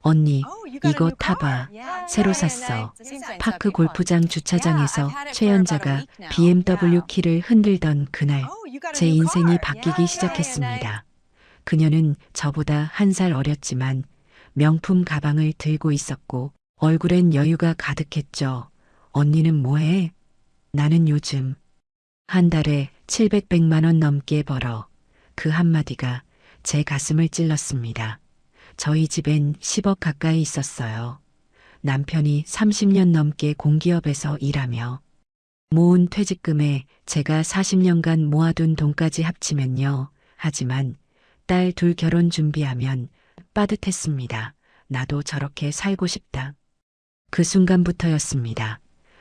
언니, 이거 이거 타봐. 타봐. 새로 새로 샀어. 샀어. 파크 골프장 주차장에서 최연자가 BMW 키를 흔들던 그날, 제 인생이 바뀌기 시작했습니다. 그녀는 저보다 한 살 어렸지만 명품 가방을 들고 있었고 얼굴엔 여유가 가득했죠. 언니는 뭐해? 나는 요즘 한 달에 700만 원 넘게 벌어. 그 한마디가 제 가슴을 찔렀습니다. 저희 집엔 10억 가까이 있었어요. 남편이 30년 넘게 공기업에서 일하며 모은 퇴직금에 제가 40년간 모아둔 돈까지 합치면요. 하지만 딸 둘 결혼 준비하면 빠듯했습니다. 나도 저렇게 살고 싶다. 그 순간부터였습니다.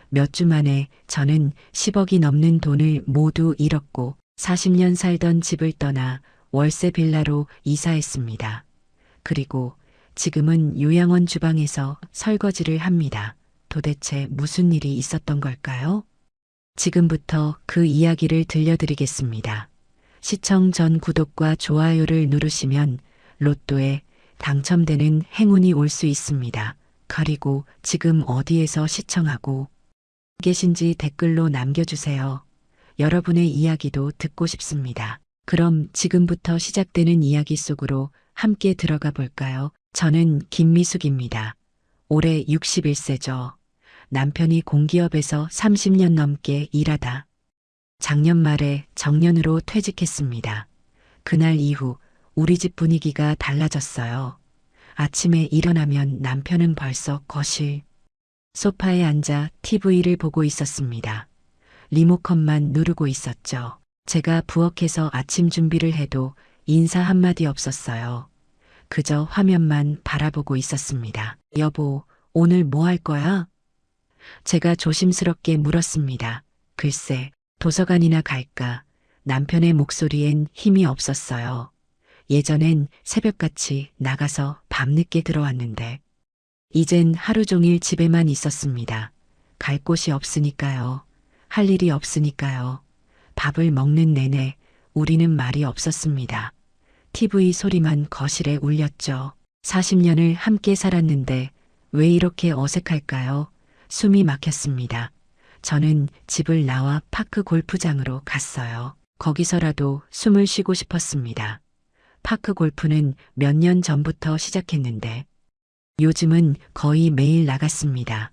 몇 주 만에 저는 10억이 넘는 돈을 모두 잃었고 40년 살던 집을 떠나 월세 빌라로 이사했습니다. 그리고 지금은 요양원 주방에서 설거지를 합니다. 도대체 무슨 일이 있었던 걸까요? 지금부터 그 이야기를 들려드리겠습니다. 시청 전 구독과 좋아요를 누르시면 로또에 당첨되는 행운이 올 수 있습니다. 그리고 지금 어디에서 시청하고 계신지 댓글로 남겨주세요. 여러분의 이야기도 듣고 싶습니다. 그럼 지금부터 시작되는 이야기 속으로 함께 들어가 볼까요? 저는 김미숙입니다. 올해 61세죠. 남편이 공기업에서 30년 넘게 일하다 작년 말에 정년으로 퇴직했습니다. 그날 이후 우리 집 분위기가 달라졌어요. 아침에 일어나면 남편은 벌써 거실 소파에 앉아 TV를 보고 있었습니다. 리모컨만 누르고 있었죠. 제가 부엌에서 아침 준비를 해도 인사 한마디 없었어요. 그저 화면만 바라보고 있었습니다. 여보, 오늘 뭐 할 거야? 제가 조심스럽게 물었습니다. 글쎄, 도서관이나 갈까? 남편의 목소리엔 힘이 없었어요. 예전엔 새벽같이 나가서 밤늦게 들어왔는데 이젠 하루 종일 집에만 있었습니다. 갈 곳이 없으니까요. 할 일이 없으니까요. 밥을 먹는 내내 우리는 말이 없었습니다. TV 소리만 거실에 울렸죠. 40년을 함께 살았는데 왜 이렇게 어색할까요? 숨이 막혔습니다. 저는 집을 나와 파크 골프장으로 갔어요. 거기서라도 숨을 쉬고 싶었습니다. 파크 골프는 몇 년 전부터 시작했는데 요즘은 거의 매일 나갔습니다.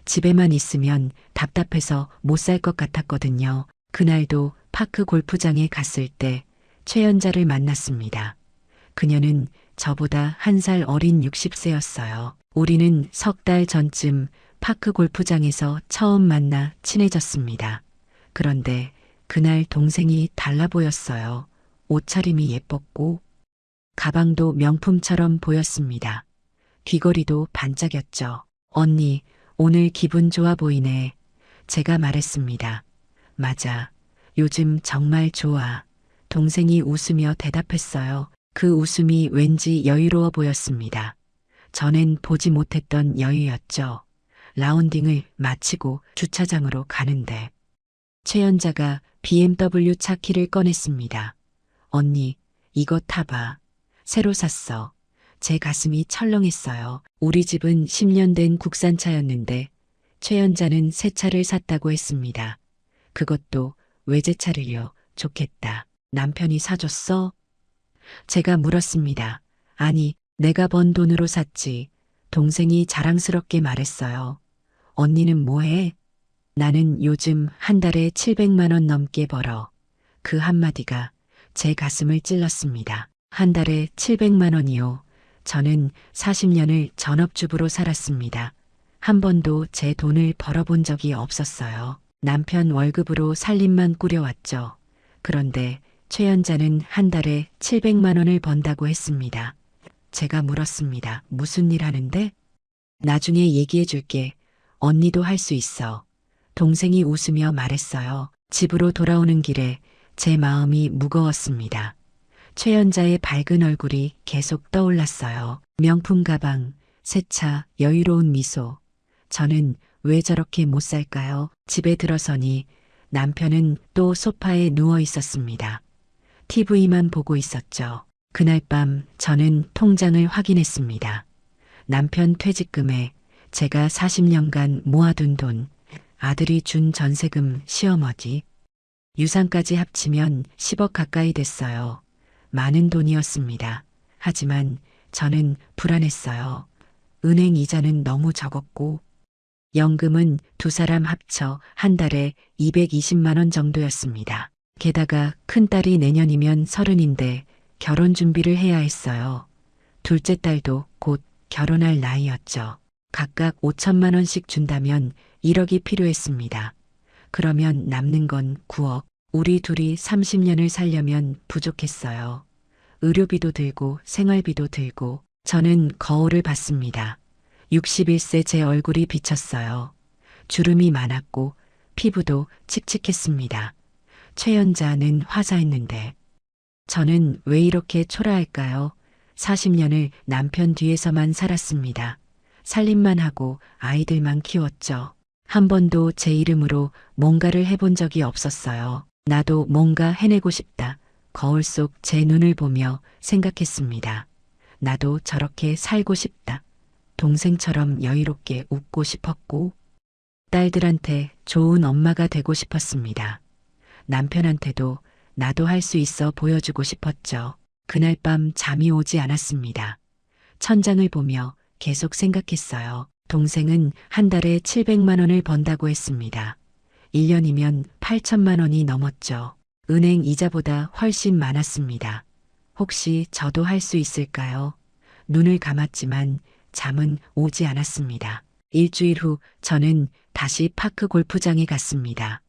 집에만 있으면 답답해서 못 살 것 같았거든요. 그날도 파크 골프장에 갔을 때 최연자를 만났습니다. 그녀는 저보다 한 살 어린 60세였어요. 우리는 석 달 전쯤 파크 골프장에서 처음 만나 친해졌습니다. 그런데 그날 동생이 달라 보였어요. 옷차림이 예뻤고 가방도 명품처럼 보였습니다. 귀걸이도 반짝였죠. 언니, 오늘 기분 좋아 보이네. 제가 말했습니다. 맞아. 요즘 정말 좋아. 동생이 웃으며 대답했어요. 그 웃음이 왠지 여유로워 보였습니다. 전엔 보지 못했던 여유였죠. 라운딩을 마치고 주차장으로 가는데 최연자가 BMW 차 키를 꺼냈습니다. 언니, 이거 타봐. 새로 샀어. 제 가슴이 철렁했어요. 우리 집은 10년 된 국산차였는데 최연자는 새 차를 샀다고 했습니다. 그것도 외제차를요. 좋겠다. 남편이 사줬어? 제가 물었습니다. 아니, 내가 번 돈으로 샀지. 동생이 자랑스럽게 말했어요. 언니는 뭐해? 나는 요즘 한 달에 700만 원 넘게 벌어. 그 한마디가 제 가슴을 찔렀습니다. 한 달에 700만 원이요. 저는 40년을 전업주부로 살았습니다. 한 번도 제 돈을 벌어본 적이 없었어요. 남편 월급으로 살림만 꾸려왔죠. 그런데 최연자는 한 달에 700만 원을 번다고 했습니다. 제가 물었습니다. 무슨 일 하는데? 나중에 얘기해 줄게. 언니도 할 수 있어. 동생이 웃으며 말했어요. 집으로 돌아오는 길에 제 마음이 무거웠습니다. 최연자의 밝은 얼굴이 계속 떠올랐어요. 명품 가방, 새 차, 여유로운 미소. 저는 왜 저렇게 못 살까요? 집에 들어서니 남편은 또 소파에 누워 있었습니다. TV만 보고 있었죠. 그날 밤 저는 통장을 확인했습니다. 남편 퇴직금에 제가 40년간 모아둔 돈, 아들이 준 전세금, 시어머니, 유산까지 합치면 10억 가까이 됐어요. 많은 돈이었습니다. 하지만 저는 불안했어요. 은행 이자는 너무 적었고, 연금은 두 사람 합쳐 한 달에 220만 원 정도였습니다. 게다가 큰딸이 내년이면 30인데 결혼 준비를 해야 했어요. 둘째 딸도 곧 결혼할 나이였죠. 각각 5천만 원씩 준다면 1억이 필요했습니다. 그러면 남는 건 9억. 우리 둘이 30년을 살려면 부족했어요. 의료비도 들고 생활비도 들고 저는 거울을 봤습니다. 61세 제 얼굴이 비쳤어요. 주름이 많았고 피부도 칙칙했습니다. 최연자는 화사했는데 저는 왜 이렇게 초라할까요? 40년을 남편 뒤에서만 살았습니다. 살림만 하고 아이들만 키웠죠. 한 번도 제 이름으로 뭔가를 해본 적이 없었어요. 나도 뭔가 해내고 싶다. 거울 속 제 눈을 보며 생각했습니다. 나도 저렇게 살고 싶다. 동생처럼 여유롭게 웃고 싶었고, 딸들한테 좋은 엄마가 되고 싶었습니다. 남편한테도 나도 할 수 있어 보여주고 싶었죠. 그날 밤 잠이 오지 않았습니다. 천장을 보며 계속 생각했어요. 동생은 한 달에 700만 원을 번다고 했습니다. 1년이면 8천만 원이 넘었죠. 은행 이자보다 훨씬 많았습니다. 혹시 저도 할 수 있을까요? 눈을 감았지만 잠은 오지 않았습니다. 일주일 후 저는 다시 파크 골프장에 갔습니다.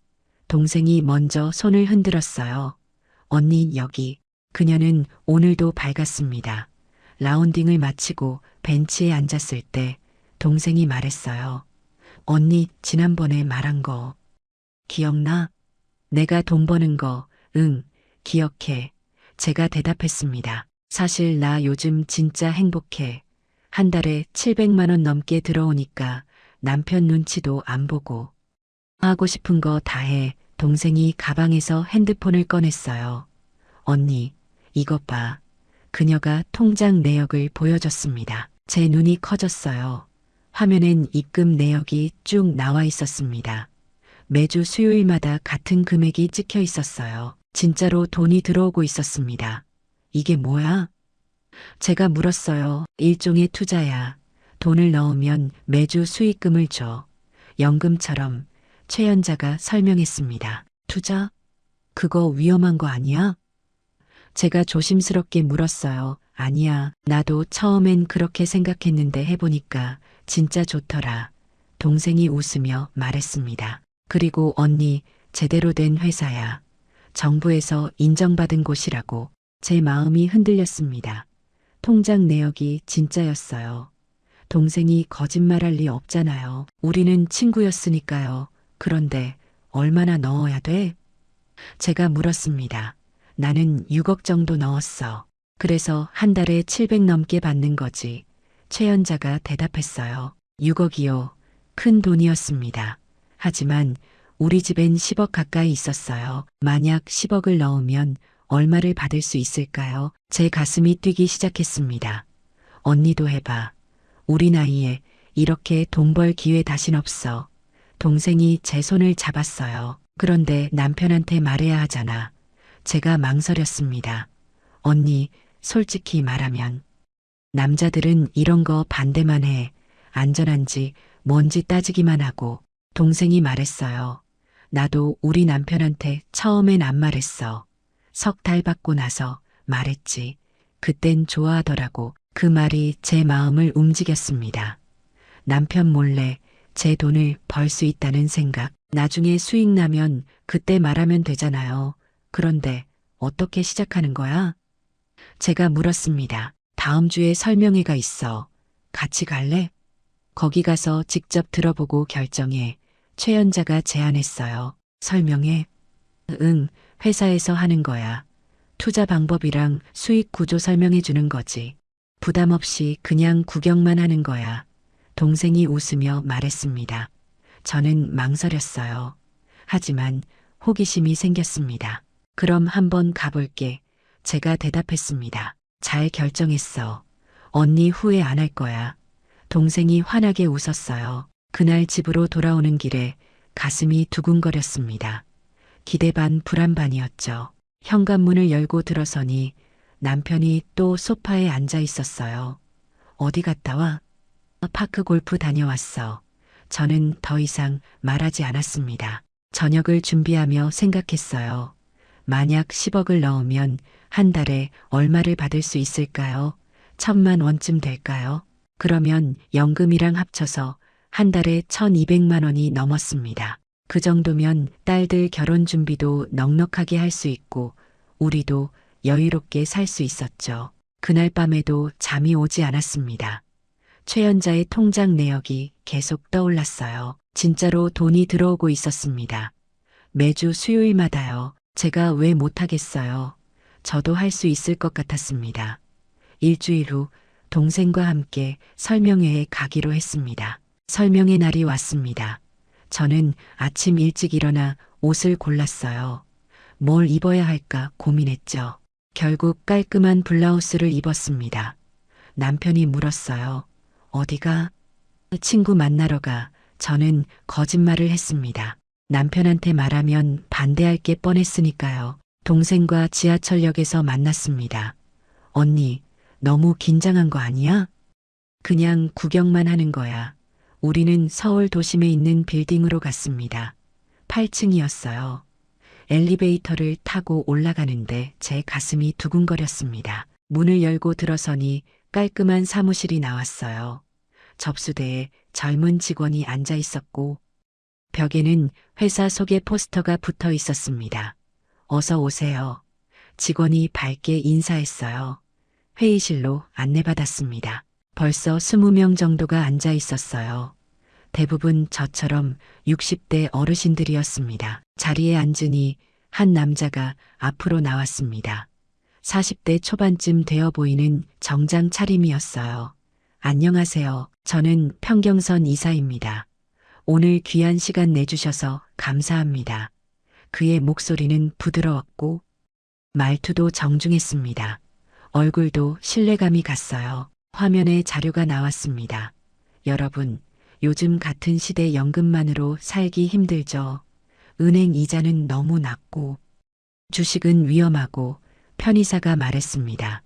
동생이 먼저 손을 흔들었어요. 언니 여기. 그녀는 오늘도 밝았습니다. 라운딩을 마치고 벤치에 앉았을 때 동생이 말했어요. 언니 지난번에 말한 거 기억나? 내가 돈 버는 거, 응, 기억해. 제가 대답했습니다. 사실 나 요즘 진짜 행복해. 한 달에 700만 원 넘게 들어오니까 남편 눈치도 안 보고 하고 싶은 거 다 해. 동생이 가방에서 핸드폰을 꺼냈어요. 언니, 이것 봐. 그녀가 통장 내역을 보여줬습니다. 제 눈이 커졌어요. 화면엔 입금 내역이 쭉 나와 있었습니다. 매주 수요일마다 같은 금액이 찍혀 있었어요. 진짜로 돈이 들어오고 있었습니다. 이게 뭐야? 제가 물었어요. 일종의 투자야. 돈을 넣으면 매주 수익금을 줘. 연금처럼. 최연자가 설명했습니다. 투자? 그거 위험한 거 아니야? 제가 조심스럽게 물었어요. 아니야. 나도 처음엔 그렇게 생각했는데 해보니까 진짜 좋더라. 동생이 웃으며 말했습니다. 그리고 언니, 제대로 된 회사야. 정부에서 인정받은 곳이라고. 제 마음이 흔들렸습니다. 통장 내역이 진짜였어요. 동생이 거짓말할 리 없잖아요. 우리는 친구였으니까요. 그런데 얼마나 넣어야 돼? 제가 물었습니다. 나는 6억 정도 넣었어. 그래서 한 달에 700 넘게 받는 거지. 최연자가 대답했어요. 6억이요. 큰 돈이었습니다. 하지만 우리 집엔 10억 가까이 있었어요. 만약 10억을 넣으면 얼마를 받을 수 있을까요? 제 가슴이 뛰기 시작했습니다. 언니도 해봐. 우리 나이에 이렇게 돈 벌 기회 다신 없어. 동생이 제 손을 잡았어요. 그런데 남편한테 말해야 하잖아. 제가 망설였습니다. 언니, 솔직히 말하면 남자들은 이런 거 반대만 해. 안전한지 뭔지 따지기만 하고. 동생이 말했어요. 나도 우리 남편한테 처음엔 안 말했어. 석 달 받고 나서 말했지. 그땐 좋아하더라고. 그 말이 제 마음을 움직였습니다. 남편 몰래 제 돈을 벌 수 있다는 생각. 나중에 수익 나면 그때 말하면 되잖아요. 그런데 어떻게 시작하는 거야? 제가 물었습니다. 다음 주에 설명회가 있어. 같이 갈래? 거기 가서 직접 들어보고 결정해. 최연자가 제안했어요. 설명회? 응, 회사에서 하는 거야. 투자 방법이랑 수익 구조 설명해 주는 거지. 부담 없이 그냥 구경만 하는 거야. 동생이 웃으며 말했습니다. 저는 망설였어요. 하지만 호기심이 생겼습니다. 그럼 한번 가볼게. 제가 대답했습니다. 잘 결정했어. 언니 후회 안 할 거야. 동생이 환하게 웃었어요. 그날 집으로 돌아오는 길에 가슴이 두근거렸습니다. 기대 반 불안 반이었죠. 현관문을 열고 들어서니 남편이 또 소파에 앉아 있었어요. 어디 갔다 와? 파크 골프 다녀왔어. 저는 더 이상 말하지 않았습니다. 저녁을 준비하며 생각했어요. 만약 10억을 넣으면 한 달에 얼마를 받을 수 있을까요? 1,000만 원쯤 될까요? 그러면 연금이랑 합쳐서 한 달에 1,200만 원이 넘었습니다. 그 정도면 딸들 결혼 준비도 넉넉하게 할 수 있고 우리도 여유롭게 살 수 있었죠. 그날 밤에도 잠이 오지 않았습니다. 최연자의 통장 내역이 계속 떠올랐어요. 진짜로 돈이 들어오고 있었습니다. 매주 수요일마다요. 제가 왜 못하겠어요. 저도 할 수 있을 것 같았습니다. 일주일 후 동생과 함께 설명회에 가기로 했습니다. 설명회 날이 왔습니다. 저는 아침 일찍 일어나 옷을 골랐어요. 뭘 입어야 할까 고민했죠. 결국 깔끔한 블라우스를 입었습니다. 남편이 물었어요. 어디가? 친구 만나러 가. 저는 거짓말을 했습니다. 남편한테 말하면 반대할 게 뻔했으니까요. 동생과 지하철역에서 만났습니다. 언니, 너무 긴장한 거 아니야? 그냥 구경만 하는 거야. 우리는 서울 도심에 있는 빌딩으로 갔습니다. 8층이었어요. 엘리베이터를 타고 올라가는데 제 가슴이 두근거렸습니다. 문을 열고 들어서니 깔끔한 사무실이 나왔어요. 접수대에 젊은 직원이 앉아 있었고 벽에는 회사 소개 포스터가 붙어 있었습니다. 어서 오세요. 직원이 밝게 인사했어요. 회의실로 안내받았습니다. 벌써 20명 정도가 앉아 있었어요. 대부분 저처럼 60대 어르신들이었습니다. 자리에 앉으니 한 남자가 앞으로 나왔습니다. 40대 초반쯤 되어 보이는 정장 차림이었어요. 안녕하세요. 저는 평경선 이사입니다. 오늘 귀한 시간 내주셔서 감사합니다. 그의 목소리는 부드러웠고 말투도 정중했습니다. 얼굴도 신뢰감이 갔어요. 화면에 자료가 나왔습니다. 여러분, 요즘 같은 시대 연금만으로 살기 힘들죠. 은행 이자는 너무 낮고 주식은 위험하고 편의사가 말했습니다.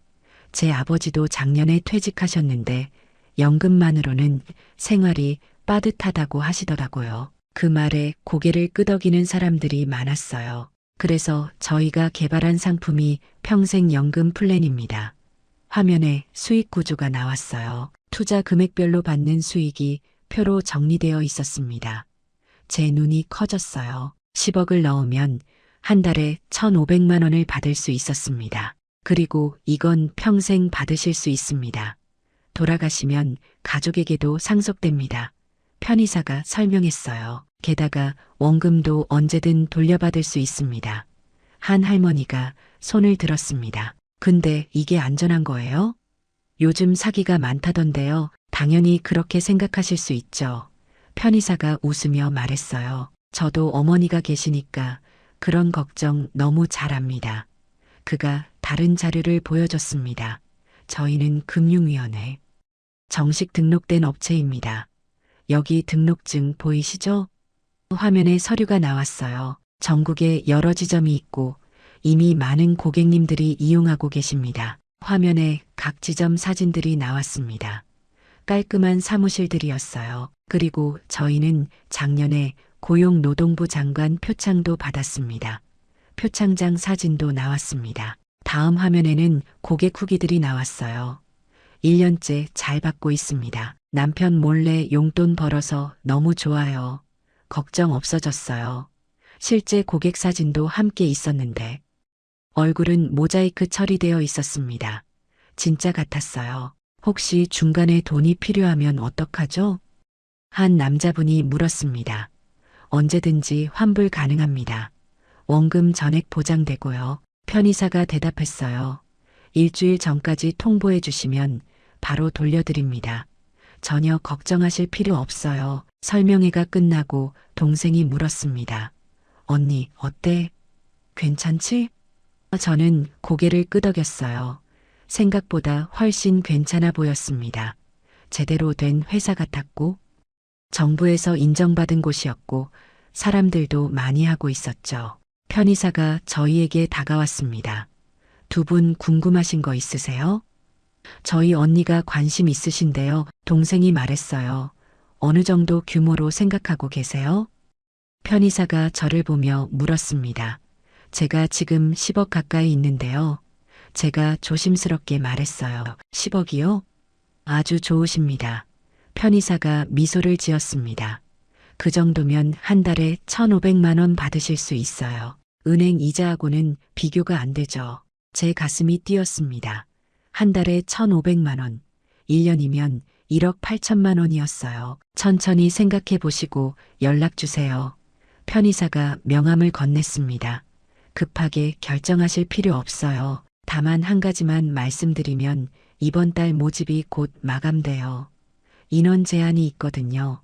제 아버지도 작년에 퇴직하셨는데 연금만으로는 생활이 빠듯하다고 하시더라고요. 그 말에 고개를 끄덕이는 사람들이 많았어요. 그래서 저희가 개발한 상품이 평생연금 플랜입니다. 화면에 수익 구조가 나왔어요. 투자 금액별로 받는 수익이 표로 정리되어 있었습니다. 제 눈이 커졌어요. 10억을 넣으면 한 달에 1,500만 원을 받을 수 있었습니다. 그리고 이건 평생 받으실 수 있습니다. 돌아가시면 가족에게도 상속됩니다. 편의사가 설명했어요. 게다가 원금도 언제든 돌려받을 수 있습니다. 한 할머니가 손을 들었습니다. 근데 이게 안전한 거예요? 요즘 사기가 많다던데요. 당연히 그렇게 생각하실 수 있죠. 편의사가 웃으며 말했어요. 저도 어머니가 계시니까 그런 걱정 너무 잘합니다. 그가 다른 자료를 보여줬습니다. 저희는 금융위원회. 정식 등록된 업체입니다. 여기 등록증 보이시죠? 화면에 서류가 나왔어요. 전국에 여러 지점이 있고 이미 많은 고객님들이 이용하고 계십니다. 화면에 각 지점 사진들이 나왔습니다. 깔끔한 사무실들이었어요. 그리고 저희는 작년에 고용노동부 장관 표창도 받았습니다. 표창장 사진도 나왔습니다. 다음 화면에는 고객 후기들이 나왔어요. 1년째 잘 받고 있습니다. 남편 몰래 용돈 벌어서 너무 좋아요. 걱정 없어졌어요. 실제 고객 사진도 함께 있었는데 얼굴은 모자이크 처리되어 있었습니다. 진짜 같았어요. 혹시 중간에 돈이 필요하면 어떡하죠? 한 남자분이 물었습니다. 언제든지 환불 가능합니다. 원금 전액 보장되고요. 편의사가 대답했어요. 일주일 전까지 통보해 주시면 바로 돌려드립니다. 전혀 걱정하실 필요 없어요. 설명회가 끝나고 동생이 물었습니다. 언니, 어때? 괜찮지? 저는 고개를 끄덕였어요. 생각보다 훨씬 괜찮아 보였습니다. 제대로 된 회사 같았고, 정부에서 인정받은 곳이었고, 사람들도 많이 하고 있었죠. 편의사가 저희에게 다가왔습니다. 두 분 궁금하신 거 있으세요? 저희 언니가 관심 있으신데요. 동생이 말했어요. 어느 정도 규모로 생각하고 계세요? 편의사가 저를 보며 물었습니다. 제가 지금 10억 가까이 있는데요. 제가 조심스럽게 말했어요. 10억이요? 아주 좋으십니다. 편의사가 미소를 지었습니다. 그 정도면 한 달에 1,500만 원 받으실 수 있어요. 은행 이자하고는 비교가 안 되죠. 제 가슴이 뛰었습니다. 한 달에 1,500만 원, 1년이면 1억 8천만 원이었어요. 천천히 생각해 보시고 연락 주세요. 편의사가 명함을 건넸습니다. 급하게 결정하실 필요 없어요. 다만 한 가지만 말씀드리면 이번 달 모집이 곧 마감돼요. 인원 제한이 있거든요.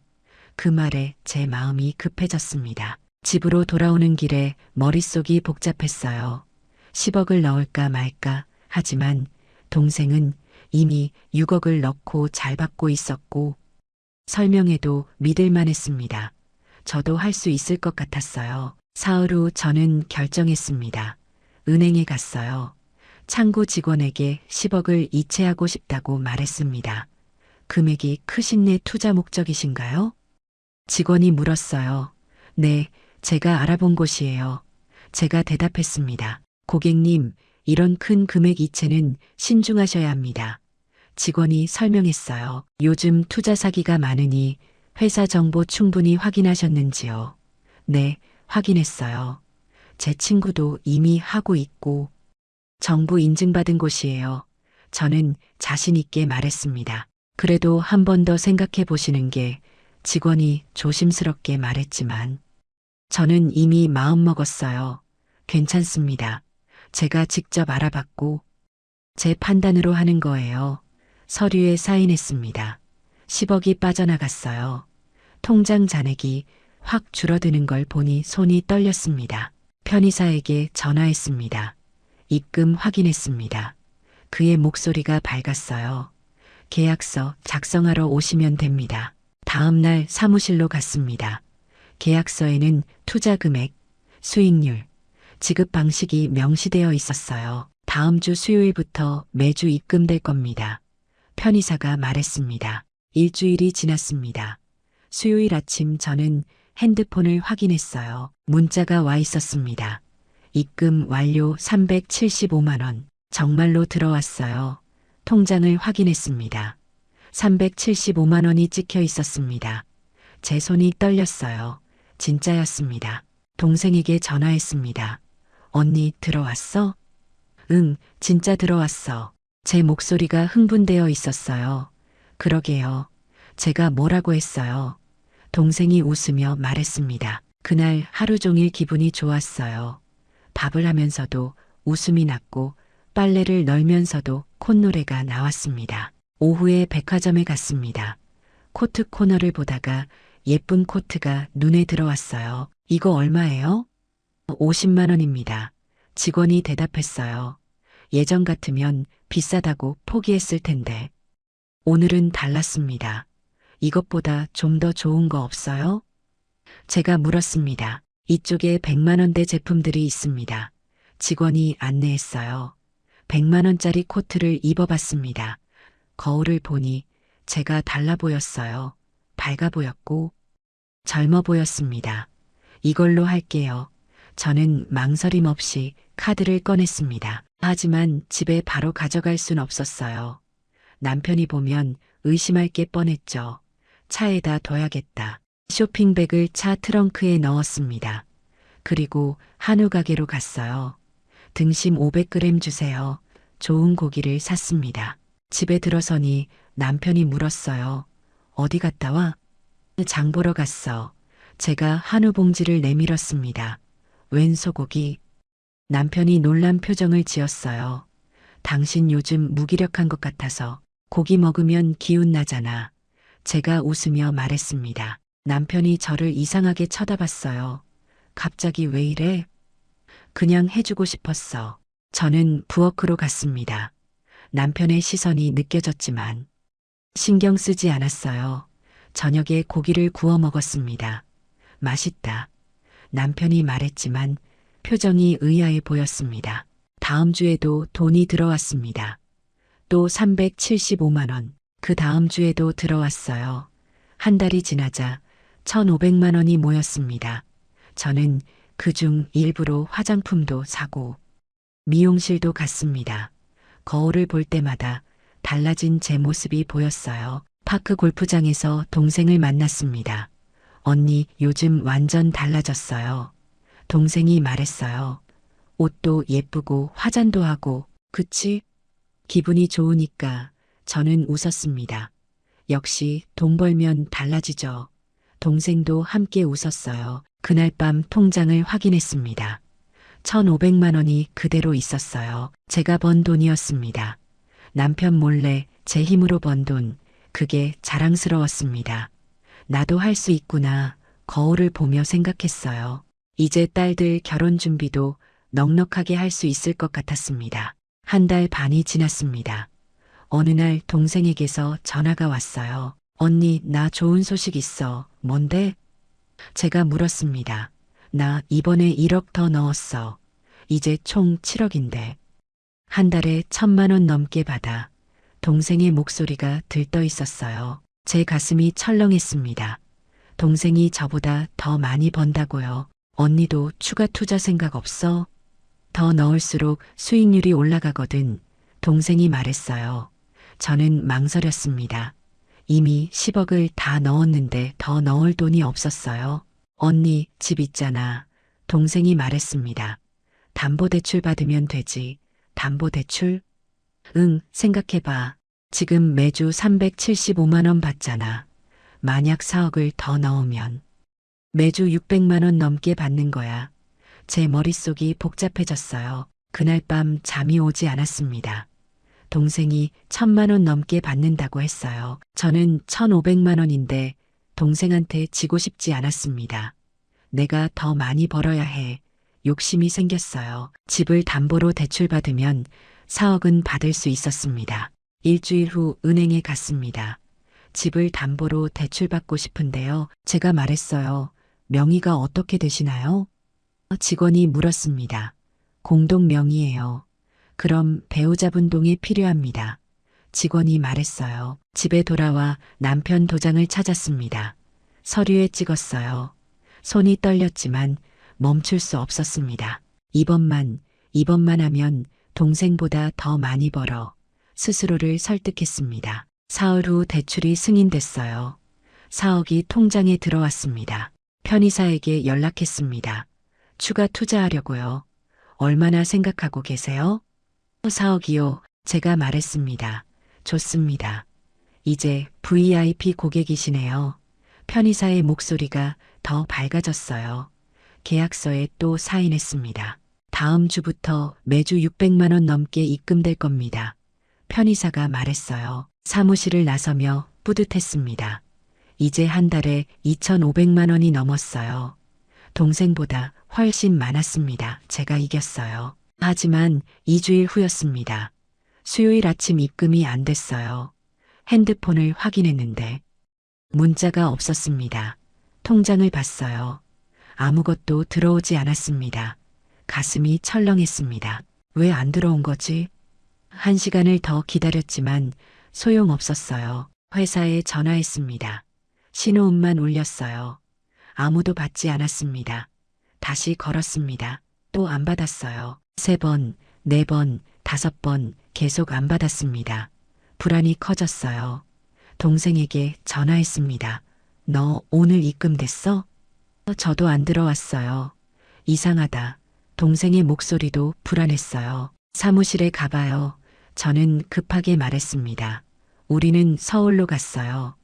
그 말에 제 마음이 급해졌습니다. 집으로 돌아오는 길에 머릿속이 복잡했어요. 10억을 넣을까 말까 하지만 동생은 이미 6억을 넣고 잘 받고 있었고 설명해도 믿을만 했습니다. 저도 할 수 있을 것 같았어요. 사흘 후 저는 결정했습니다. 은행에 갔어요. 창구 직원에게 10억을 이체하고 싶다고 말했습니다. 금액이 크신 내 투자 목적이신가요? 직원이 물었어요. 네, 제가 알아본 곳이에요. 제가 대답했습니다. 고객님, 이런 큰 금액 이체는 신중하셔야 합니다. 직원이 설명했어요. 요즘 투자 사기가 많으니 회사 정보 충분히 확인하셨는지요? 네, 확인했어요. 제 친구도 이미 하고 있고 정부 인증받은 곳이에요. 저는 자신 있게 말했습니다. 그래도 한 번 더 생각해 보시는 게 직원이 조심스럽게 말했지만 저는 이미 마음 먹었어요. 괜찮습니다. 제가 직접 알아봤고 제 판단으로 하는 거예요. 서류에 사인했습니다. 10억이 빠져나갔어요. 통장 잔액이 확 줄어드는 걸 보니 손이 떨렸습니다. 편의사에게 전화했습니다. 입금 확인했습니다. 그의 목소리가 밝았어요. 계약서 작성하러 오시면 됩니다. 다음 날 사무실로 갔습니다. 계약서에는 투자 금액, 수익률, 지급 방식이 명시되어 있었어요. 다음 주 수요일부터 매주 입금될 겁니다. 편의사가 말했습니다. 일주일이 지났습니다. 수요일 아침 저는 핸드폰을 확인했어요. 문자가 와 있었습니다. 입금 완료 375만 원. 정말로 들어왔어요. 통장을 확인했습니다. 375만 원이 찍혀 있었습니다. 제 손이 떨렸어요. 진짜였습니다. 동생에게 전화했습니다. 언니 들어왔어? 응, 진짜 들어왔어. 제 목소리가 흥분되어 있었어요. 그러게요. 제가 뭐라고 했어요. 동생이 웃으며 말했습니다. 그날 하루 종일 기분이 좋았어요. 밥을 하면서도 웃음이 났고 빨래를 널면서도 콧노래가 나왔습니다. 오후에 백화점에 갔습니다. 코트 코너를 보다가 예쁜 코트가 눈에 들어왔어요. 이거 얼마예요? 50만 원입니다. 직원이 대답했어요. 예전 같으면 비싸다고 포기했을 텐데. 오늘은 달랐습니다. 이것보다 좀 더 좋은 거 없어요? 제가 물었습니다. 이쪽에 100만 원대 제품들이 있습니다. 직원이 안내했어요. 100만 원짜리 코트를 입어봤습니다. 거울을 보니 제가 달라 보였어요. 밝아 보였고 젊어 보였습니다. 이걸로 할게요. 저는 망설임 없이 카드를 꺼냈습니다. 하지만 집에 바로 가져갈 순 없었어요. 남편이 보면 의심할 게 뻔했죠. 차에다 둬야겠다. 쇼핑백을 차 트렁크에 넣었습니다. 그리고 한우 가게로 갔어요. 등심 500g 주세요. 좋은 고기를 샀습니다. 집에 들어서니 남편이 물었어요. 어디 갔다 와? 장 보러 갔어. 제가 한우 봉지를 내밀었습니다. 웬 소고기? 남편이 놀란 표정을 지었어요. 당신 요즘 무기력한 것 같아서 고기 먹으면 기운 나잖아. 제가 웃으며 말했습니다. 남편이 저를 이상하게 쳐다봤어요. 갑자기 왜 이래? 그냥 해주고 싶었어. 저는 부엌으로 갔습니다. 남편의 시선이 느껴졌지만 신경 쓰지 않았어요. 저녁에 고기를 구워 먹었습니다. 맛있다. 남편이 말했지만 표정이 의아해 보였습니다. 다음 주에도 돈이 들어왔습니다. 또 375만 원. 그 다음 주에도 들어왔어요. 한 달이 지나자 1,500만 원이 모였습니다. 저는 그중 일부로 화장품도 사고 미용실도 갔습니다. 거울을 볼 때마다 달라진 제 모습이 보였어요. 파크 골프장에서 동생을 만났습니다. 언니, 요즘 완전 달라졌어요. 동생이 말했어요. 옷도 예쁘고 화장도 하고, 그치? 기분이 좋으니까 저는 웃었습니다. 역시 돈 벌면 달라지죠. 동생도 함께 웃었어요. 그날 밤 통장을 확인했습니다. 1,500만 원이 그대로 있었어요. 제가 번 돈이었습니다. 남편 몰래 제 힘으로 번 돈, 그게 자랑스러웠습니다. 나도 할 수 있구나. 거울을 보며 생각했어요. 이제 딸들 결혼 준비도 넉넉하게 할 수 있을 것 같았습니다. 한 달 반이 지났습니다. 어느 날 동생에게서 전화가 왔어요. 언니, 나 좋은 소식 있어. 뭔데? 제가 물었습니다. 나 이번에 1억 더 넣었어. 이제 총 7억인데. 한 달에 1,000만 원 넘게 받아. 동생의 목소리가 들떠 있었어요. 제 가슴이 철렁했습니다. 동생이 저보다 더 많이 번다고요. 언니도 추가 투자 생각 없어? 더 넣을수록 수익률이 올라가거든. 동생이 말했어요. 저는 망설였습니다. 이미 10억을 다 넣었는데 더 넣을 돈이 없었어요. 언니, 집 있잖아. 동생이 말했습니다. 담보대출 받으면 되지. 담보대출? 응, 생각해봐. 지금 매주 375만 원 받잖아. 만약 4억을 더 넣으면 매주 600만 원 넘게 받는 거야. 제 머릿속이 복잡해졌어요. 그날 밤 잠이 오지 않았습니다. 동생이 1,000만 원 넘게 받는다고 했어요. 저는 1,500만 원인데 동생한테 지고 싶지 않았습니다. 내가 더 많이 벌어야 해. 욕심이 생겼어요. 집을 담보로 대출받으면 4억은 받을 수 있었습니다. 일주일 후 은행에 갔습니다. 집을 담보로 대출받고 싶은데요. 제가 말했어요. 명의가 어떻게 되시나요? 직원이 물었습니다. 공동 명의예요. 그럼 배우자분 동의 필요합니다. 직원이 말했어요. 집에 돌아와 남편 도장을 찾았습니다. 서류에 찍었어요. 손이 떨렸지만 멈출 수 없었습니다. 이번만 하면 동생보다 더 많이 벌어 스스로를 설득했습니다. 사흘 후 대출이 승인됐어요. 4억이 통장에 들어왔습니다. 편의사에게 연락했습니다. 추가 투자하려고요. 얼마나 생각하고 계세요? 4억이요. 제가 말했습니다. 좋습니다. 이제 VIP 고객이시네요. 편의사의 목소리가 더 밝아졌어요. 계약서에 또 사인했습니다. 다음 주부터 매주 600만 원 넘게 입금될 겁니다. 편의사가 말했어요. 사무실을 나서며 뿌듯했습니다. 이제 한 달에 2,500만 원이 넘었어요. 동생보다 훨씬 많았습니다. 제가 이겼어요. 하지만 2주일 후였습니다. 수요일 아침 입금이 안 됐어요. 핸드폰을 확인했는데 문자가 없었습니다. 통장을 봤어요. 아무것도 들어오지 않았습니다. 가슴이 철렁했습니다. 왜 안 들어온 거지? 1시간을 더 기다렸지만 소용없었어요. 회사에 전화했습니다. 신호음만 울렸어요. 아무도 받지 않았습니다. 다시 걸었습니다. 또 안 받았어요. 3번, 4번, 5번 계속 안 받았습니다. 불안이 커졌어요. 동생에게 전화했습니다. 너 오늘 입금됐어? 저도 안 들어왔어요. 이상하다. 동생의 목소리도 불안했어요. 사무실에 가봐요. 저는 급하게 말했습니다. 우리는 서울로 갔어요.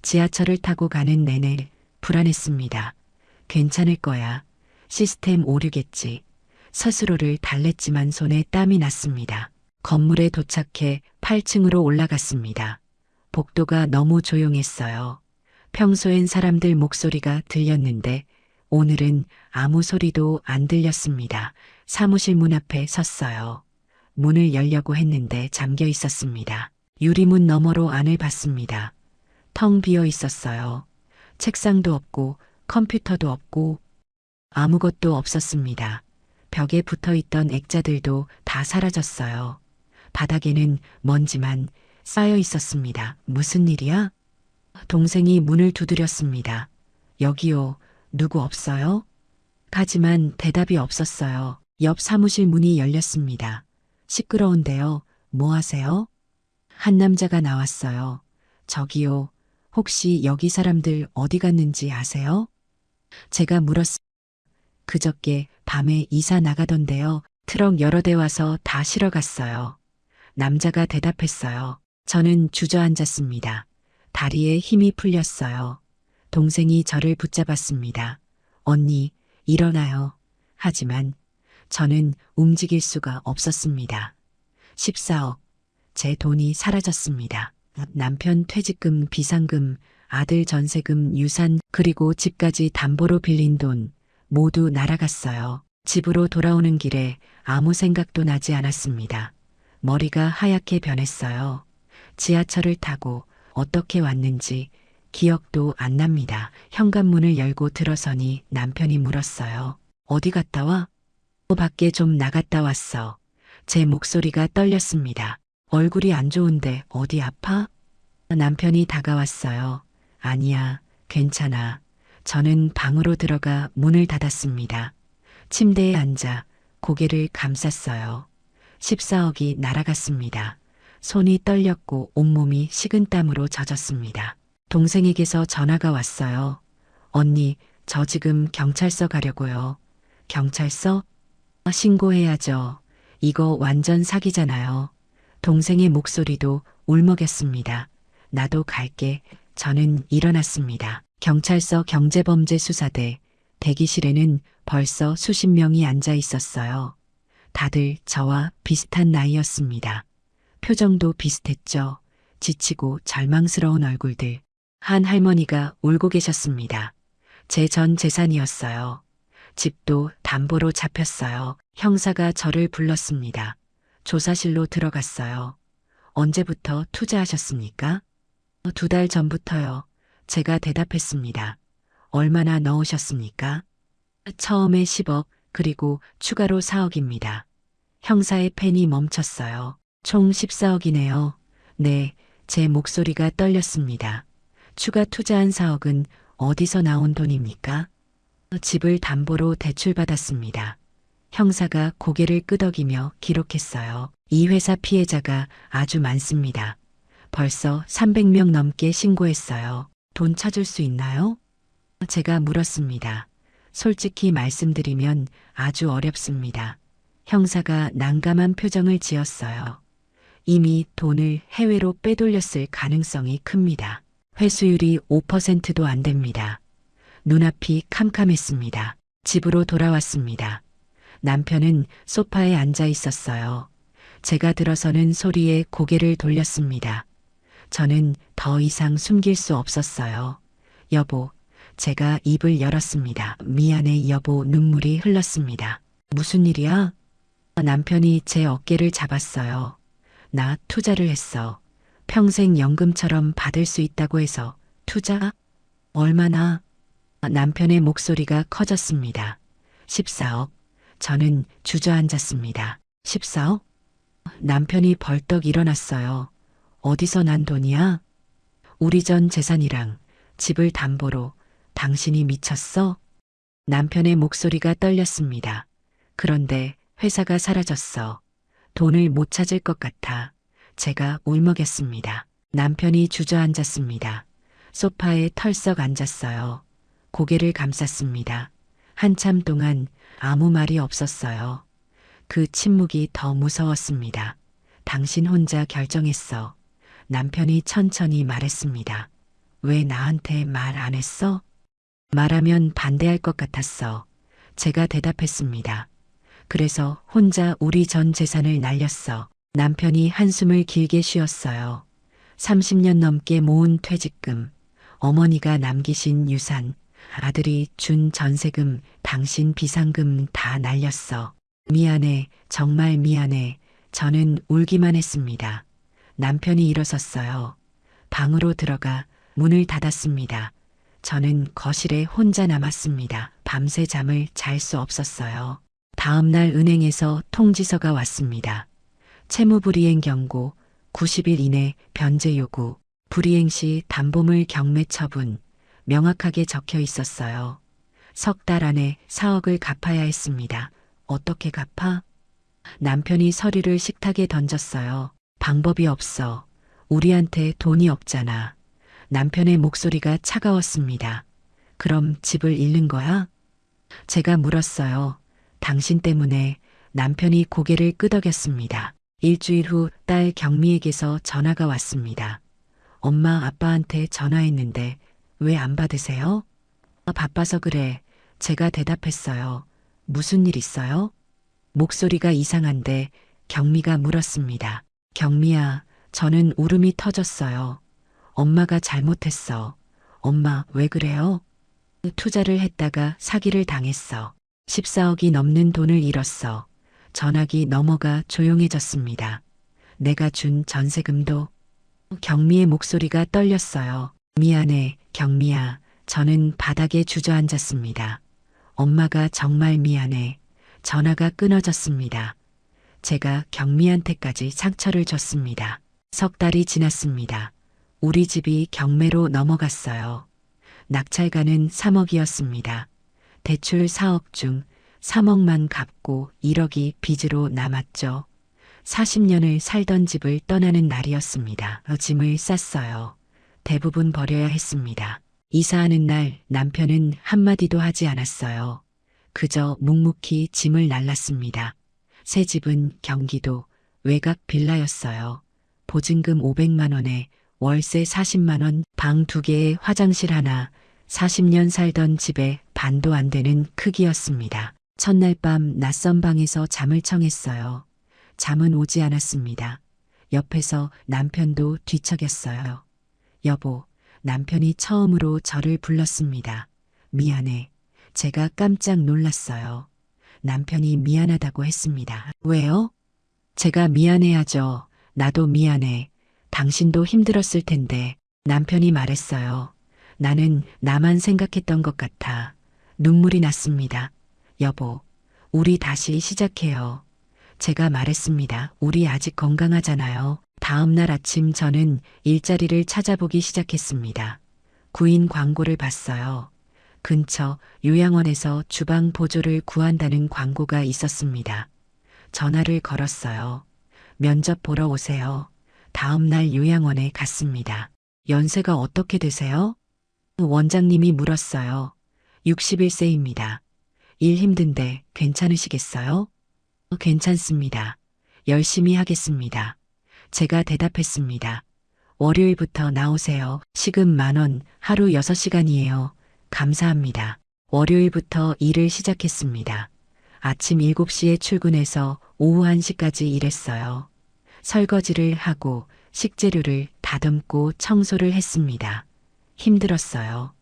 지하철을 타고 가는 내내 불안했습니다. 괜찮을 거야. 시스템 오류겠지. 스스로를 달랬지만 손에 땀이 났습니다. 건물에 도착해 8층으로 올라갔습니다. 복도가 너무 조용했어요. 평소엔 사람들 목소리가 들렸는데 오늘은 아무 소리도 안 들렸습니다. 사무실 문 앞에 섰어요. 문을 열려고 했는데 잠겨 있었습니다. 유리문 너머로 안을 봤습니다. 텅 비어 있었어요. 책상도 없고 컴퓨터도 없고 아무것도 없었습니다. 벽에 붙어 있던 액자들도 다 사라졌어요. 바닥에는 먼지만 쌓여 있었습니다. 무슨 일이야? 동생이 문을 두드렸습니다. 여기요. 누구 없어요? 하지만 대답이 없었어요. 옆 사무실 문이 열렸습니다. 시끄러운데요. 뭐 하세요? 한 남자가 나왔어요. 저기요. 혹시 여기 사람들 어디 갔는지 아세요? 제가 물었습니다. 그저께 밤에 이사 나가던데요. 트럭 여러 대 와서 다 실어 갔어요. 남자가 대답했어요. 저는 주저앉았습니다. 다리에 힘이 풀렸어요. 동생이 저를 붙잡았습니다. 언니, 일어나요. 하지만 저는 움직일 수가 없었습니다. 14억. 제 돈이 사라졌습니다. 남편 퇴직금, 비상금, 아들 전세금, 유산, 그리고 집까지 담보로 빌린 돈 모두 날아갔어요. 집으로 돌아오는 길에 아무 생각도 나지 않았습니다. 머리가 하얗게 변했어요. 지하철을 타고 어떻게 왔는지 기억도 안 납니다. 현관문을 열고 들어서니 남편이 물었어요. 어디 갔다 와? 밖에 좀 나갔다 왔어. 제 목소리가 떨렸습니다. 얼굴이 안 좋은데 어디 아파? 남편이 다가왔어요. 아니야, 괜찮아. 저는 방으로 들어가 문을 닫았습니다. 침대에 앉아 고개를 감쌌어요. 14억이 날아갔습니다. 손이 떨렸고 온몸이 식은땀으로 젖었습니다. 동생에게서 전화가 왔어요. 언니, 저 지금 경찰서 가려고요. 경찰서? 신고해야죠. 이거 완전 사기잖아요. 동생의 목소리도 울먹였습니다. 나도 갈게. 저는 일어났습니다. 경찰서 경제범죄수사대 대기실에는 벌써 수십 명이 앉아 있었어요. 다들 저와 비슷한 나이였습니다. 표정도 비슷했죠. 지치고 절망스러운 얼굴들. 한 할머니가 울고 계셨습니다. 제 전 재산이었어요. 집도 담보로 잡혔어요. 형사가 저를 불렀습니다. 조사실로 들어갔어요. 언제부터 투자하셨습니까? 2달 전부터요. 제가 대답했습니다. 얼마나 넣으셨습니까? 처음에 10억, 그리고 추가로 4억입니다. 형사의 펜이 멈췄어요. 총 14억이네요. 네, 제 목소리가 떨렸습니다. 추가 투자한 4억은 어디서 나온 돈입니까? 집을 담보로 대출받았습니다. 형사가 고개를 끄덕이며 기록했어요. 이 회사 피해자가 아주 많습니다. 벌써 300명 넘게 신고했어요. 돈 찾을 수 있나요? 제가 물었습니다. 솔직히 말씀드리면 아주 어렵습니다. 형사가 난감한 표정을 지었어요. 이미 돈을 해외로 빼돌렸을 가능성이 큽니다. 회수율이 5%도 안 됩니다. 눈앞이 캄캄했습니다. 집으로 돌아왔습니다. 남편은 소파에 앉아 있었어요. 제가 들어서는 소리에 고개를 돌렸습니다. 저는 더 이상 숨길 수 없었어요. 여보, 제가 입을 열었습니다. 미안해 여보. 눈물이 흘렀습니다. 무슨 일이야? 남편이 제 어깨를 잡았어요. 나 투자를 했어. 평생 연금처럼 받을 수 있다고 해서. 투자? 얼마나? 남편의 목소리가 커졌습니다. 14억. 저는 주저앉았습니다. 14억? 남편이 벌떡 일어났어요. 어디서 난 돈이야? 우리 전 재산이랑 집을 담보로. 당신이 미쳤어? 남편의 목소리가 떨렸습니다. 그런데 회사가 사라졌어. 돈을 못 찾을 것 같아. 제가 울먹였습니다. 남편이 주저앉았습니다. 소파에 털썩 앉았어요. 고개를 감쌌습니다. 한참 동안 아무 말이 없었어요. 그 침묵이 더 무서웠습니다. 당신 혼자 결정했어. 남편이 천천히 말했습니다. 왜 나한테 말 안 했어? 말하면 반대할 것 같았어. 제가 대답했습니다. 그래서 혼자 우리 전 재산을 날렸어. 남편이 한숨을 길게 쉬었어요. 30년 넘게 모은 퇴직금, 어머니가 남기신 유산, 아들이 준 전세금, 당신 비상금 다 날렸어. 미안해, 정말 미안해. 저는 울기만 했습니다. 남편이 일어섰어요. 방으로 들어가 문을 닫았습니다. 저는 거실에 혼자 남았습니다. 밤새 잠을 잘 수 없었어요. 다음 날 은행에서 통지서가 왔습니다. 채무불이행 경고, 90일 이내 변제 요구, 불이행 시 담보물 경매 처분, 명확하게 적혀 있었어요. 석 달 안에 4억을 갚아야 했습니다. 어떻게 갚아? 남편이 서류를 식탁에 던졌어요. 방법이 없어. 우리한테 돈이 없잖아. 남편의 목소리가 차가웠습니다. 그럼 집을 잃는 거야? 제가 물었어요. 당신 때문에. 남편이 고개를 끄덕였습니다. 일주일 후 딸 경미에게서 전화가 왔습니다. 엄마 아빠한테 전화했는데 왜 안 받으세요? 바빠서 그래. 제가 대답했어요. 무슨 일 있어요? 목소리가 이상한데 경미가 물었습니다. 경미야, 저는 울음이 터졌어요. 엄마가 잘못했어. 엄마, 왜 그래요? 투자를 했다가 사기를 당했어. 14억이 넘는 돈을 잃었어. 전화기 넘어가 조용해졌습니다. 내가 준 전세금도. 경미의 목소리가 떨렸어요. 미안해, 경미야. 저는 바닥에 주저앉았습니다. 엄마가 정말 미안해. 전화가 끊어졌습니다. 제가 경미한테까지 상처를 줬습니다. 석 달이 지났습니다. 우리 집이 경매로 넘어갔어요. 낙찰가는 3억이었습니다. 대출 4억 중 3억만 갚고 1억이 빚으로 남았죠. 40년을 살던 집을 떠나는 날이었습니다. 짐을 쌌어요. 대부분 버려야 했습니다. 이사하는 날 남편은 한마디도 하지 않았어요. 그저 묵묵히 짐을 날랐습니다. 새 집은 경기도 외곽 빌라였어요. 보증금 500만 원에 월세 40만 원, 방 2개에 화장실 하나, 40년 살던 집에 반도 안 되는 크기였습니다. 첫날 밤 낯선 방에서 잠을 청했어요. 잠은 오지 않았습니다. 옆에서 남편도 뒤척였어요. 여보, 남편이 처음으로 저를 불렀습니다. 미안해. 제가 깜짝 놀랐어요. 남편이 미안하다고 했습니다. 왜요? 제가 미안해하죠. 나도 미안해. 당신도 힘들었을 텐데. 남편이 말했어요. 나는 나만 생각했던 것 같아. 눈물이 났습니다. 여보, 우리 다시 시작해요. 제가 말했습니다. 우리 아직 건강하잖아요. 다음 날 아침 저는 일자리를 찾아보기 시작했습니다. 구인 광고를 봤어요. 근처 요양원에서 주방 보조를 구한다는 광고가 있었습니다. 전화를 걸었어요. 면접 보러 오세요. 다음 날 요양원에 갔습니다. 연세가 어떻게 되세요? 원장님이 물었어요. 61세입니다. 일 힘든데 괜찮으시겠어요? 괜찮습니다. 열심히 하겠습니다. 제가 대답했습니다. 월요일부터 나오세요. 시급 10,000원, 하루 6시간이에요. 감사합니다. 월요일부터 일을 시작했습니다. 아침 7시에 출근해서 오후 1시까지 일했어요. 설거지를 하고 식재료를 다듬고 청소를 했습니다. 힘들었어요.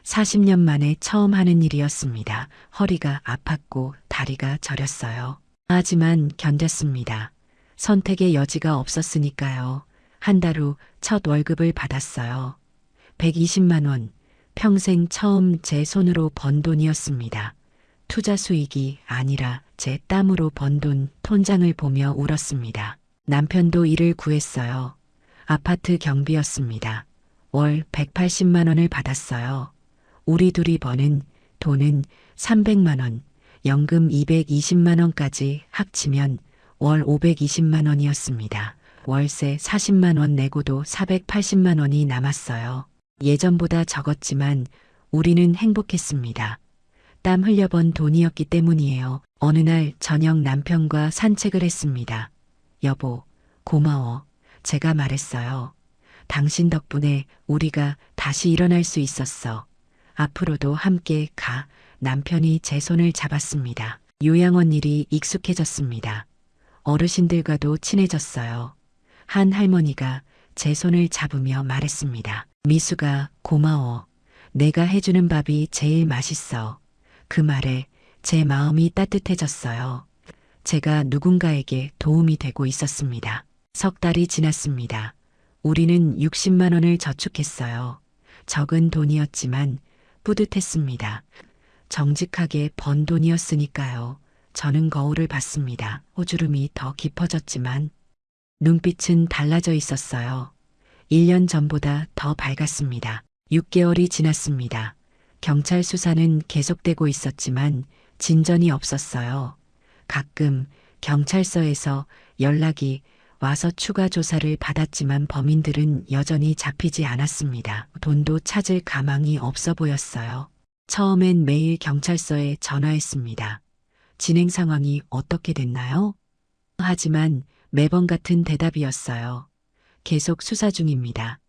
40년 만에 처음 하는 일이었습니다. 허리가 아팠고 다리가 저렸어요. 하지만 견뎠습니다. 선택의 여지가 없었으니까요. 한 달 후 첫 월급을 받았어요. 120만 원. 평생 처음 제 손으로 번 돈이었습니다. 투자 수익이 아니라 제 땀으로 번 돈, 통장을 보며 울었습니다. 남편도 일을 구했어요. 아파트 경비였습니다. 월 180만 원을 받았어요. 우리 둘이 버는 돈은 300만 원, 연금 220만 원까지 합치면 월 520만 원이었습니다. 월세 40만 원 내고도 480만 원이 남았어요. 예전보다 적었지만 우리는 행복했습니다. 땀 흘려번 돈이었기 때문이에요. 어느 날 저녁 남편과 산책을 했습니다. 여보, 고마워. 제가 말했어요. 당신 덕분에 우리가 다시 일어날 수 있었어. 앞으로도 함께 가. 남편이 제 손을 잡았습니다. 요양원 일이 익숙해졌습니다. 어르신들과도 친해졌어요. 한 할머니가 제 손을 잡으며 말했습니다. 미수가 고마워. 내가 해주는 밥이 제일 맛있어. 그 말에 제 마음이 따뜻해졌어요. 제가 누군가에게 도움이 되고 있었습니다. 석 달이 지났습니다. 우리는 60만 원을 저축했어요. 적은 돈이었지만 뿌듯했습니다. 정직하게 번 돈이었으니까요. 저는 거울을 봤습니다. 호주름이 더 깊어졌지만 눈빛은 달라져 있었어요. 1년 전보다 더 밝았습니다. 6개월이 지났습니다. 경찰 수사는 계속되고 있었지만 진전이 없었어요. 가끔 경찰서에서 연락이 와서 추가 조사를 받았지만 범인들은 여전히 잡히지 않았습니다. 돈도 찾을 가망이 없어 보였어요. 처음엔 매일 경찰서에 전화했습니다. 진행 상황이 어떻게 됐나요? 하지만 매번 같은 대답이었어요. 계속 수사 중입니다.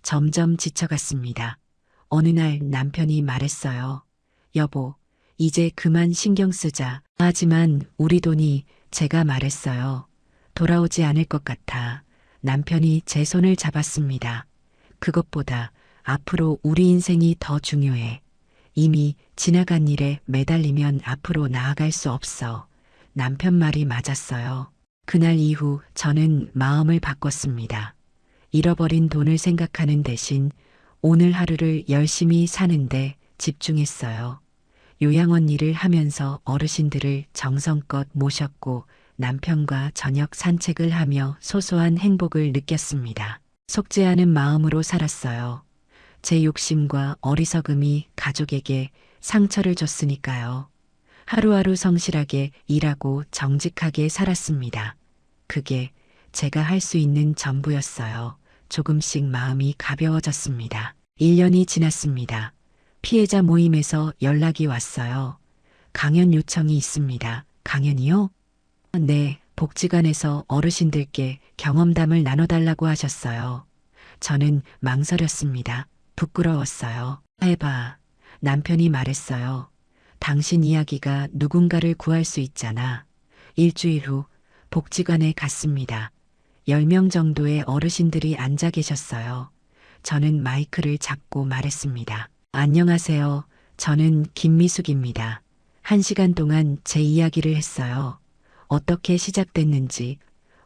점점 지쳐갔습니다. 어느 날 남편이 말했어요. 여보, 이제 그만 신경 쓰자. 하지만 우리 돈이, 제가 말했어요. 돌아오지 않을 것 같아. 남편이 제 손을 잡았습니다. 그것보다 앞으로 우리 인생이 더 중요해. 이미 지나간 일에 매달리면 앞으로 나아갈 수 없어. 남편 말이 맞았어요. 그날 이후 저는 마음을 바꿨습니다. 잃어버린 돈을 생각하는 대신 오늘 하루를 열심히 사는데 집중했어요. 요양원 일을 하면서 어르신들을 정성껏 모셨고 남편과 저녁 산책을 하며 소소한 행복을 느꼈습니다. 속죄하는 마음으로 살았어요. 제 욕심과 어리석음이 가족에게 상처를 줬으니까요. 하루하루 성실하게 일하고 정직하게 살았습니다. 그게 제가 할 수 있는 전부였어요. 조금씩 마음이 가벼워졌습니다. 1년이 지났습니다. 피해자 모임에서 연락이 왔어요. 강연 요청이 있습니다. 강연이요? 네, 복지관에서 어르신들께 경험담을 나눠달라고 하셨어요. 저는 망설였습니다. 부끄러웠어요. 해봐. 남편이 말했어요. 당신 이야기가 누군가를 구할 수 있잖아. 일주일 후 복지관에 갔습니다. 10명 정도의 어르신들이 앉아 계셨어요. 저는 마이크를 잡고 말했습니다. 안녕하세요. 저는 김미숙입니다. 1시간 동안 제 이야기를 했어요. 어떻게 시작됐는지,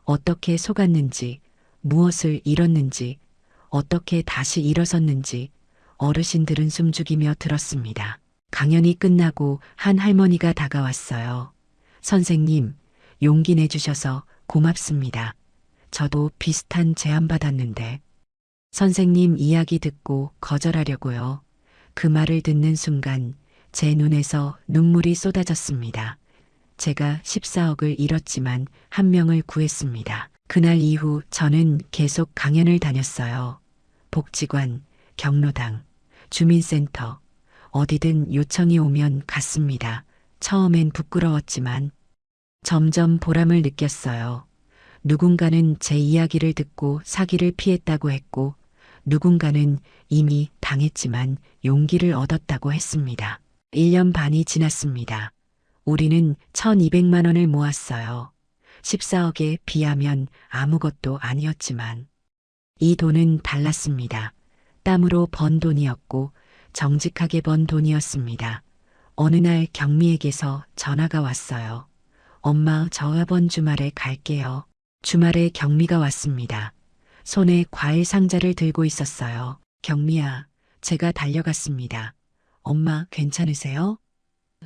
어떻게 속았는지, 무엇을 잃었는지, 어떻게 다시 일어섰는지 어르신들은 숨죽이며 들었습니다. 강연이 끝나고 한 할머니가 다가왔어요. 선생님, 용기 내주셔서 고맙습니다. 저도 비슷한 제안 받았는데 선생님 이야기 듣고 거절하려고요. 그 말을 듣는 순간 제 눈에서 눈물이 쏟아졌습니다. 제가 14억을 잃었지만 한 명을 구했습니다. 그날 이후 저는 계속 강연을 다녔어요. 복지관, 경로당, 주민센터, 어디든 요청이 오면 갔습니다. 처음엔 부끄러웠지만 점점 보람을 느꼈어요. 누군가는 제 이야기를 듣고 사기를 피했다고 했고 누군가는 이미 당했지만 용기를 얻었다고 했습니다. 1년 반이 지났습니다. 우리는 1,200만 원을 모았어요. 14억에 비하면 아무것도 아니었지만 이 돈은 달랐습니다. 땀으로 번 돈이었고 정직하게 번 돈이었습니다. 어느 날 경미에게서 전화가 왔어요. 엄마, 저 이번 주말에 갈게요. 주말에 경미가 왔습니다. 손에 과일 상자를 들고 있었어요. 경미야, 제가 달려갔습니다. 엄마, 괜찮으세요?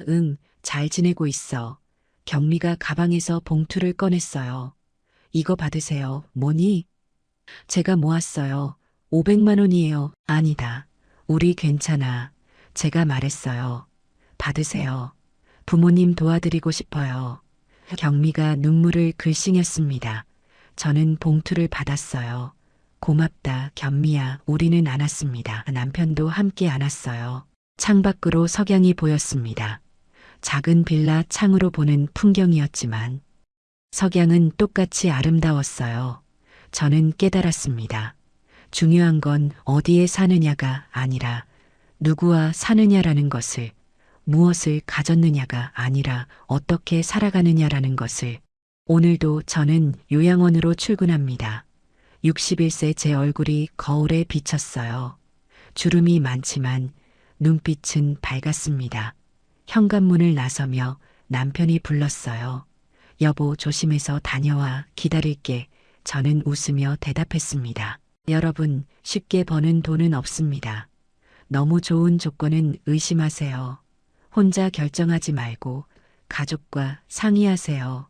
응, 잘 지내고 있어. 경미가 가방에서 봉투를 꺼냈어요. 이거 받으세요. 뭐니? 제가 모았어요. 500만 원이에요. 아니다. 우리 괜찮아. 제가 말했어요. 받으세요. 부모님 도와드리고 싶어요. 경미가 눈물을 글썽였습니다. 저는 봉투를 받았어요. 고맙다, 경미야. 우리는 안았습니다. 남편도 함께 안았어요. 창밖으로 석양이 보였습니다. 작은 빌라 창으로 보는 풍경이었지만 석양은 똑같이 아름다웠어요. 저는 깨달았습니다. 중요한 건 어디에 사느냐가 아니라 누구와 사느냐라는 것을, 무엇을 가졌느냐가 아니라 어떻게 살아가느냐라는 것을. 오늘도 저는 요양원으로 출근합니다. 61세 제 얼굴이 거울에 비쳤어요. 주름이 많지만 눈빛은 밝았습니다. 현관문을 나서며 남편이 불렀어요. 여보, 조심해서 다녀와. 기다릴게. 저는 웃으며 대답했습니다. 여러분, 쉽게 버는 돈은 없습니다. 너무 좋은 조건은 의심하세요. 혼자 결정하지 말고 가족과 상의하세요.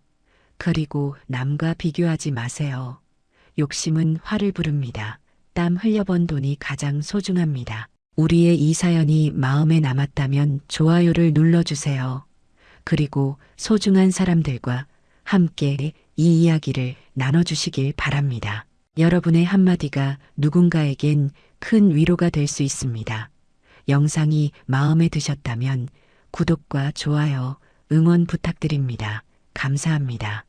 그리고 남과 비교하지 마세요. 욕심은 화를 부릅니다. 땀 흘려번 돈이 가장 소중합니다. 우리의 이 사연이 마음에 남았다면 좋아요를 눌러주세요. 그리고 소중한 사람들과 함께 이 이야기를 나눠주시길 바랍니다. 여러분의 한마디가 누군가에겐 큰 위로가 될 수 있습니다. 영상이 마음에 드셨다면 구독과 좋아요, 응원 부탁드립니다. 감사합니다.